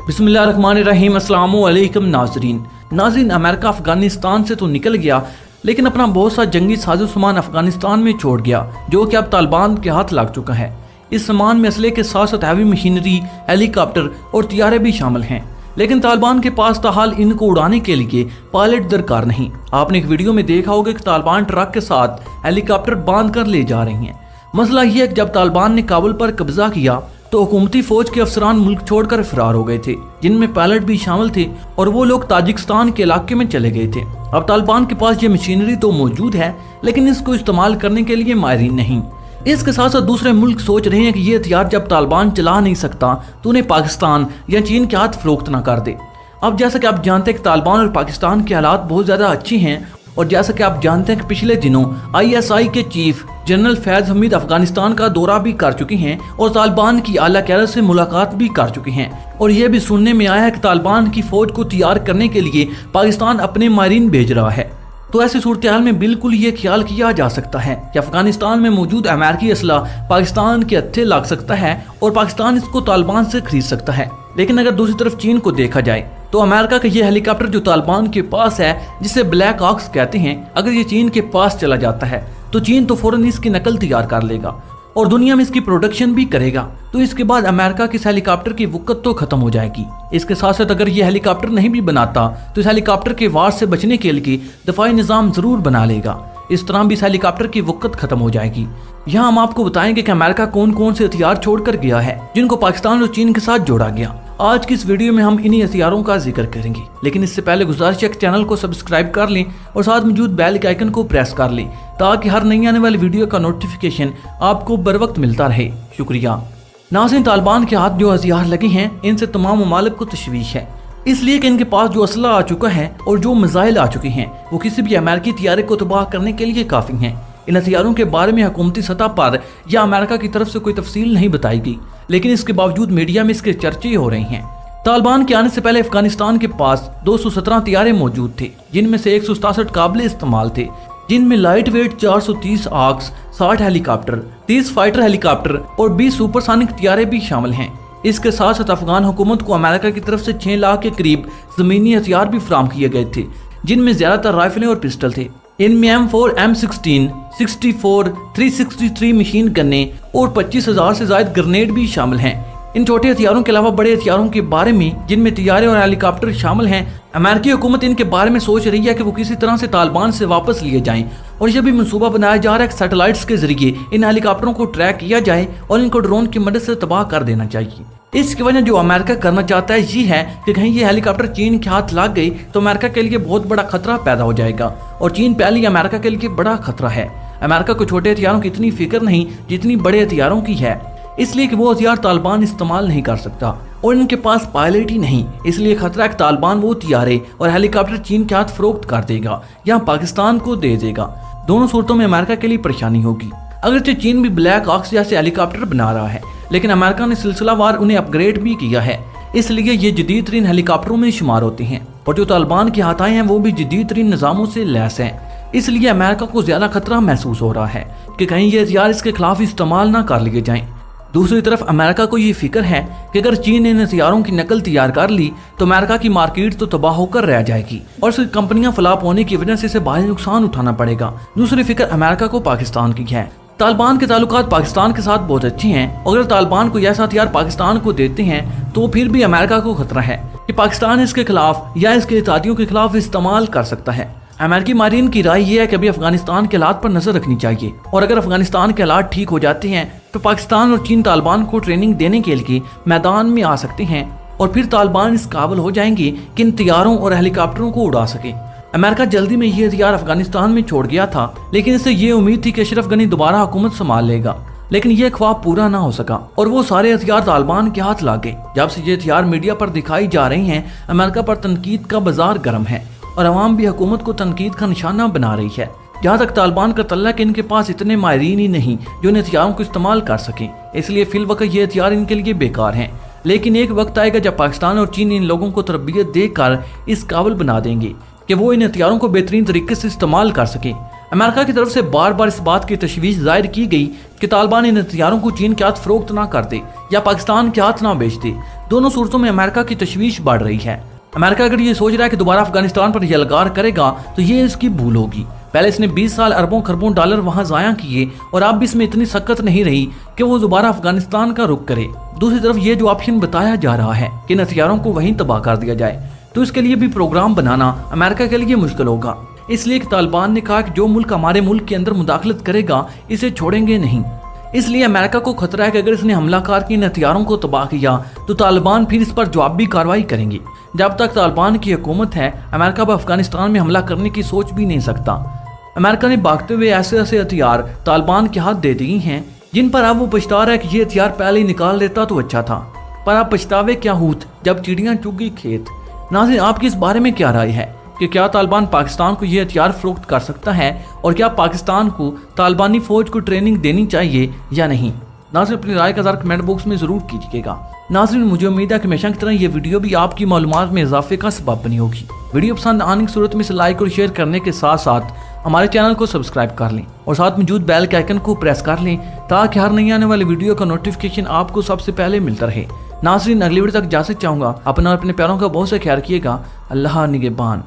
बिस्मिल्लाहिर्रहमानिर्रहीम। अस्सलामुअलैकुम नाज़रीन, अमेरिका अफगानिस्तान से तो निकल गया, लेकिन अपना बहुत सा जंगी साजो सामान अफगानिस्तान में छोड़ गया, जो कि अब तालिबान के हाथ लग चुका है। इस सामान में असले के साथ साथ हैवी मशीनरी, हेलीकॉप्टर और तैयारे भी शामिल हैं, लेकिन तालिबान के पास ताहाल इनको उड़ाने के लिए पायलट दरकार नहीं। आपने एक वीडियो में देखा होगा कि तालिबान ट्रक के साथ हेलीकॉप्टर बांध कर ले जा रही हैं। मसला ये है कि जब तालिबान ने काबुल पर कब्जा किया तो हुकूमती फौज के अफसरान मुल्क छोड़कर फरार हो गए थे, जिनमें पायलट भी शामिल थे, और वो लोग ताजिकिस्तान के इलाके में चले गए थे। अब तालिबान के पास ये मशीनरी तो मौजूद है, लेकिन इसको इस्तेमाल करने के लिए माहिरीन नहीं। इसके साथ साथ दूसरे मुल्क सोच रहे हैं कि ये हथियार जब तालिबान चला नहीं सकता तो उन्हें पाकिस्तान या चीन के हाथ फरोख्त न कर दे। अब जैसा कि आप जानते हैं कि तालिबान और पाकिस्तान के हालात बहुत ज़्यादा अच्छे हैं, और जैसा कि आप जानते हैं कि पिछले दिनों ISI के चीफ जनरल फैज हमीद अफगानिस्तान का दौरा भी कर चुके हैं और तालिबान की आला क़यादत से मुलाकात भी कर चुके हैं। और यह भी सुनने में आया है कि तालिबान की फौज को तैयार करने के लिए पाकिस्तान अपने माहिरीन भेज रहा है। तो ऐसी सूरत हाल में बिल्कुल ये ख्याल किया जा सकता है कि अफगानिस्तान में मौजूद अमेरिकी असला पाकिस्तान के हत्थे लग सकता है और पाकिस्तान इसको तालिबान से खरीद सकता है। लेकिन अगर दूसरी तरफ चीन को देखा जाए तो अमेरिका का ये हेलीकॉप्टर जो तालिबान के पास है, जिसे ब्लैक ऑक्स कहते हैं, अगर ये चीन के पास चला जाता है तो चीन तो फौरन इसकी नकल तैयार कर लेगा और दुनिया में इसकी प्रोडक्शन भी करेगा। तो इसके बाद अमेरिका के इस हेलीकॉप्टर की वक़्त तो खत्म हो जाएगी। इसके साथ साथ अगर ये हेलीकॉप्टर नहीं भी बनाता तो इस हेलीकॉप्टर के वार से बचने के लिए दफाई निज़ाम जरूर बना लेगा। इस तरह भी इस हेलीकॉप्टर की वक़्त खत्म हो जाएगी। यहाँ हम आपको बताएंगे कि अमेरिका कौन कौन से हथियार छोड़कर गया है, जिनको पाकिस्तान और चीन के साथ जोड़ा गया। आज की इस वीडियो में हम इन्हीं हथियारों का जिक्र करेंगे, लेकिन इससे पहले गुजारिश है कि चैनल को सब्सक्राइब कर लें और साथ मौजूद बेल के आइकन को प्रेस कर लें, ताकि हर नई आने वाली वीडियो का नोटिफिकेशन आपको बर वक्त मिलता रहे। शुक्रिया। नाज़रीन, तालिबान के हाथ जो हथियार लगे हैं, इनसे तमाम ममालिक को तशवीश है, इसलिए कि इनके पास जो असला आ चुका है और जो मिसाइल आ चुके हैं वो किसी भी अमेरिकी तैयारे को तबाह करने के लिए काफ़ी हैं। इन हथियारों के बारे में हुकूमती सतह पर या अमेरिका की तरफ से कोई तफसील नहीं बताई गई, लेकिन इसके बावजूद मीडिया में इसके चर्चे हो रहे हैं। तालिबान के आने से पहले अफगानिस्तान के पास 217 तैयारे मौजूद थे, जिनमें से 167 काबिल इस्तेमाल थे, जिनमें light weight 430 arcs, 60 helicopter, 30 fighter helicopter और 20 सुपरसोनिक तैयारे भी शामिल हैं। इसके साथ साथ अफगान हुकूमत को अमेरिका की तरफ से 6 लाख के करीब जमीनी हथियार भी फराहम किए गए थे, जिनमें ज्यादातर राइफलें और पिस्टल थे। इनमें M4, M16, 64, 363 मशीन गन्ने और 25,000 से ज्यादा ग्रेनेड भी शामिल हैं। इन छोटे हथियारों के अलावा बड़े हथियारों के बारे में, जिनमें तैयारे और हेलीकॉप्टर शामिल हैं, अमेरिकी हुकूमत इनके बारे में सोच रही है कि वो किसी तरह से तालिबान से वापस लिए जाएं, और यह भी मंसूबा बनाया जा रहा है कि सैटेलाइट्स के जरिए इन हेलीकॉप्टरों को ट्रैक किया जाए और इनको ड्रोन की मदद से तबाह कर देना चाहिए। इसकी वजह जो अमेरिका करना चाहता है ये है कि कहीं ये हेलीकॉप्टर चीन के हाथ लग गई तो अमेरिका के लिए बहुत बड़ा खतरा पैदा हो जाएगा, और चीन पहले ही अमेरिका के लिए बड़ा खतरा है। अमेरिका को छोटे हथियारों की इतनी फिक्र नहीं जितनी बड़े हथियारों की है, इसलिए कि वो हथियार तालिबान इस्तेमाल नहीं कर सकता और इनके पास पायलट ही नहीं, इसलिए खतरा है कि तालिबान वो तैयारे और हेलीकॉप्टर चीन के हाथ फरोख्त कर देगा या पाकिस्तान को दे देगा। दोनों सूरतों में अमेरिका के लिए परेशानी होगी। अगरचे चीन भी ब्लैक ऑक्स जैसे हेलीकॉप्टर बना रहा है, लेकिन अमेरिका ने सिलसिलावार उन्हें अपग्रेड भी किया है, इसलिए ये जदीद तरीन हेलीकॉप्टरों में शुमार होते हैं, और जो तालिबान के हाथ आए हैं वो भी जदीद तरीन निज़ामों से लैस हैं। इसलिए अमेरिका को ज्यादा खतरा महसूस हो रहा है कि कहीं ये हथियार इसके खिलाफ इस्तेमाल ना कर लिए जाएं। दूसरी तरफ अमेरिका को ये फिक्र है कि अगर चीन ने इन हथियारों की नकल तैयार कर ली तो अमेरिका की मार्केट तो तबाह होकर रह जाएगी और इसकी कंपनियां फ्लॉप होने की वजह से इसे भारी नुकसान उठाना पड़ेगा। दूसरी फिक्र अमेरिका को पाकिस्तान की है। तालिबान के ताल्लुकात पाकिस्तान के साथ बहुत अच्छे हैं, और अगर तालिबान को ऐसा हथियार पाकिस्तान को देते हैं तो फिर भी अमेरिका को खतरा है कि पाकिस्तान इसके खिलाफ या इसके इत्तेहादियों के खिलाफ इस्तेमाल कर सकता है। अमेरिकी माहिरीन की राय यह है कि अभी अफगानिस्तान के हालात पर नजर रखनी चाहिए, और अगर अफगानिस्तान के हालात ठीक हो जाते हैं तो पाकिस्तान और चीन तालिबान को ट्रेनिंग देने के लिए मैदान में आ सकते हैं, और फिर तालिबान इस काबिल हो जाएंगे कि इन तैयारों और हेलीकॉप्टरों को उड़ा सके। अमेरिका जल्दी में ये हथियार अफगानिस्तान में छोड़ गया था, लेकिन इससे ये उम्मीद थी कि अशरफ गनी दोबारा हुकूमत संभाल लेगा, लेकिन ये ख्वाब पूरा ना हो सका और वो सारे हथियार तालिबान के हाथ लग गए। जब से ये हथियार मीडिया पर दिखाई जा रहे हैं, अमेरिका पर तनकीद का बाजार गर्म है और अवाम भी हुकूमत को तनकीद का निशाना बना रही है। जहाँ तक तालिबान का तल्ला कि इनके पास इतने माहिरीन ही नहीं जो इन हथियारों को इस्तेमाल कर सकें, इसलिए फिल वक्त ये हथियार इनके लिए बेकार हैं। लेकिन एक वक्त आएगा जब पाकिस्तान और चीन इन लोगों को तरबियत देकर इस काबिल बना देंगे कि वो इन हथियारों को बेहतरीन तरीके से इस्तेमाल कर सकें। अमेरिका की तरफ से बार बार इस बात की तशवीश जाहिर की गई कि तालिबान इन हथियारों को चीन के हाथ फरोख्त ना कर दे या पाकिस्तान के हाथ ना बेच दे। दोनों सूरतों में अमेरिका की तशवीश बढ़ रही है। अमेरिका अगर ये सोच रहा है कि दोबारा अफगानिस्तान पर यलगार करेगा तो ये इसकी भूल होगी। पहले इसने 20 साल अरबों खरबों डॉलर वहां जाया किए और अब इसमें इतनी सख्त नहीं रही कि वो दोबारा अफगानिस्तान का रुख करे। दूसरी तरफ ये जो ऑप्शन बताया जा रहा है कि इन हथियारों को वहीं तबाह कर दिया जाए, तो इसके लिए भी प्रोग्राम बनाना अमेरिका के लिए मुश्किल होगा। इसलिए तालिबान ने कहा कि जो मुल्क हमारे मुल्क के अंदर मुदाखलत करेगा इसे छोड़ेंगे नहीं। इसलिए अमेरिका को खतरा है कि अगर इसने हमलाकार के इन हथियारों को तबाह किया तो तालिबान फिर इस पर जवाबी कार्रवाई करेंगे। जब तक तालिबान की हुकूमत है, अमेरिका अब अफगानिस्तान में हमला करने की सोच भी नहीं सकता। अमेरिका ने भागते हुए ऐसे ऐसे हथियार तालिबान के हाथ दे दिए हैं जिन पर अब वो पछता रहा है कि ये हथियार पहले ही निकाल देता तो अच्छा था, पर अब पछतावे क्या हूत जब चिड़ियां चुग गई खेत। नाज़रीन, आपकी इस बारे में क्या राय है कि क्या तालिबान पाकिस्तान को ये हथियार फरोख्त कर सकता है और क्या पाकिस्तान को तालिबानी फौज को ट्रेनिंग देनी चाहिए या नहीं? नाज़रीन, अपनी राय का ज़रा कमेंट बॉक्स में ज़रूर कीजिएगा। नाज़रीन, मुझे उम्मीद है कि हमेशा की तरह ये वीडियो भी आपकी मालूमात में इजाफे का सबब बनी होगी। वीडियो पसंद आने की सूरत में इसे लाइक और शेयर करने के साथ साथ हमारे चैनल को सब्सक्राइब कर लें और साथ मौजूद बेल के आइकन को प्रेस कर लें ताकि हर नई आने वाली वीडियो का नोटिफिकेशन आपको सबसे पहले मिलता रहे। नाज़रीन, अगली वीडियो तक इजाज़त चाहूँगा। अपना और अपने प्यारों का बहुत सा ख्याल रखिएगा। अल्लाह निगहबान।